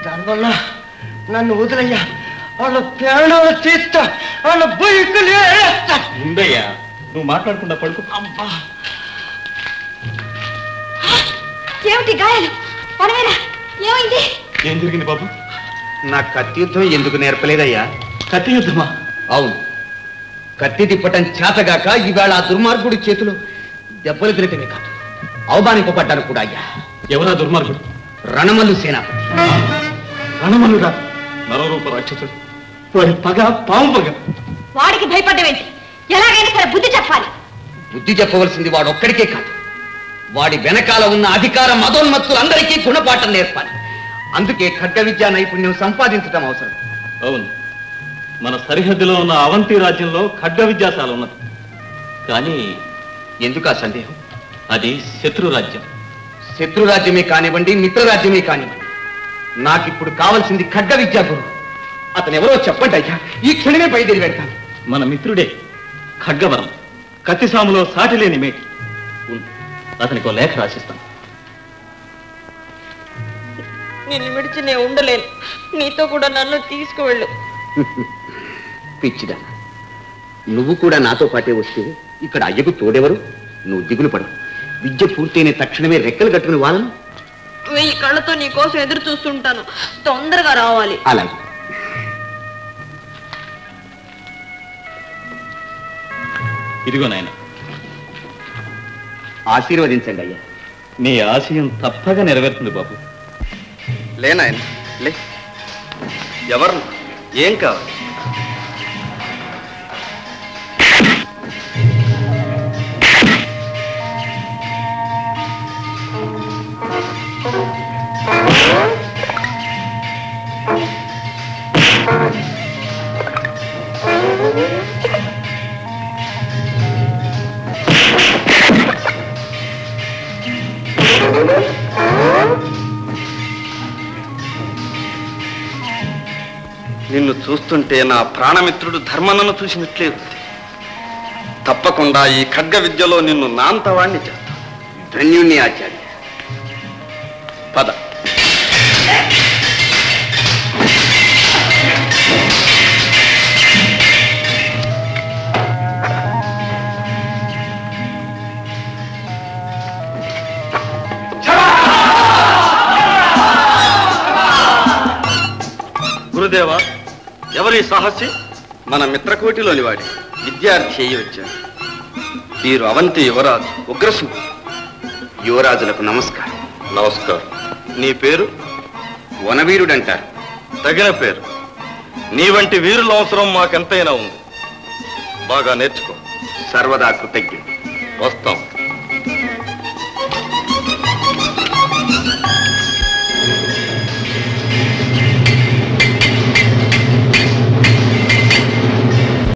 దానివల్ల నన్ను వదిలయ్యా, వాళ్ళ ప్రాణాలు తీస్తా, వాళ్ళ బైకులు వేస్తా. ఉందయ్యా, నువ్వు మాట్లాడకుండా పడుకో. అబ్బా, ఏమిటి గాయాలు? పడవేనా? ఏమైంది? ఏం జరిగింది బాబు? నా కత్తి యుద్ధం ఎందుకు నేర్పలేదయ్యా? కత్తి యుద్ధమా? అవును, కత్తి తిప్పటం చేతగాక ఈవేళ ఆ దుర్మార్గుడి చేతిలో దెబ్బలు తినటమే కాదు, అవమానింపబడ్డాను కూడా అయ్యా. ఎవరా దుర్మార్గుడు? రణమల్లు సేనాపతి. రణమల్లుడా? నరరూప రాక్షసుడు. వాడి పగ పాము పగ. వాడికి భయపడ్డవేంటి? ఎలాగైనా సరే బుద్ధి చెప్పాలి. బుద్ధి చెప్పవలసింది వాడు ఒక్కడికే కాదు, వాడి వెనకాల ఉన్న అధికార మదోన్మత్తులందరికీ గుణపాఠం నేర్పాలి. అందుకే ఖడ్గ విద్యా నైపుణ్యం సంపాదించడం అవసరం. అవును, మన సరిహద్దులో ఉన్న అవంతి రాజ్యంలో ఖడ్గ విద్యాశాల ఉన్నది. కానీ ఎందుకు ఆ సందేహం? అది శత్రు రాజ్యం. శత్రురాజ్యమే కానివ్వండి, మిత్రరాజ్యమే కానివ్వండి, నాకిప్పుడు కావాల్సింది ఖడ్గ విద్యా గురువు. అతను ఎవరో చెప్పండి అయ్యా, ఈ క్షణమే బయలుదేరి వెళ్తాను. మన మిత్రుడే ఖడ్గవరం, కత్తిసాములో సాటి లేని మేటి. అతనికి ఒక లేఖ రాసిస్తాను. నిన్ను విడిచి నేను ఉండలేను, నీతో కూడా నన్ను తీసుకువెళ్ళు. పిచ్చిదా, నువ్వు కూడా నాతో పాటే వస్తే ఇక్కడ అయ్యకు తోడెవరు? నువ్వు దిగులు పడు, విద్య పూర్తయిన తక్షణమే రెక్కలు కట్టుకుని వాళ్ళను. 1000 కళ్ళతో నీ కోసం ఎదురు చూస్తుంటాను, తొందరగా రావాలి. అలాగే. ఇదిగో నాయన, ఆశీర్వదించండి అయ్యా. నీ ఆశయం తప్పగా నెరవేరుతుంది బాబు. లేనాయన లే. ఎవరు? ఏం కావాలి? నిన్ను చూస్తుంటే నా ప్రాణమిత్రుడు ధర్మన్నను చూసినట్లే ఉంది. తప్పకుండా ఈ ఖడ్గ విద్యలో నిన్ను నాంతవాణ్ణి చేస్తా. ధన్యుణ్ణి ఆచార్య. పద. గురుదేవా, ఎవరి సాహసి? మన మిత్రకోటిలోని వాడి విద్యార్థి అయ్యి వచ్చాడు. వీరు అవంతి యువరాజు ఉగ్రసింహుడు. యువరాజులకు నమస్కారం. నమస్కారం. నీ పేరు? వనవీరుడంటారు. తగిన పేరు. నీ వంటి వీరుల అవసరం మాకెంతైనా ఉంది. బాగా నేర్చుకో. సర్వదా కృతజ్ఞుడు. వస్తాం.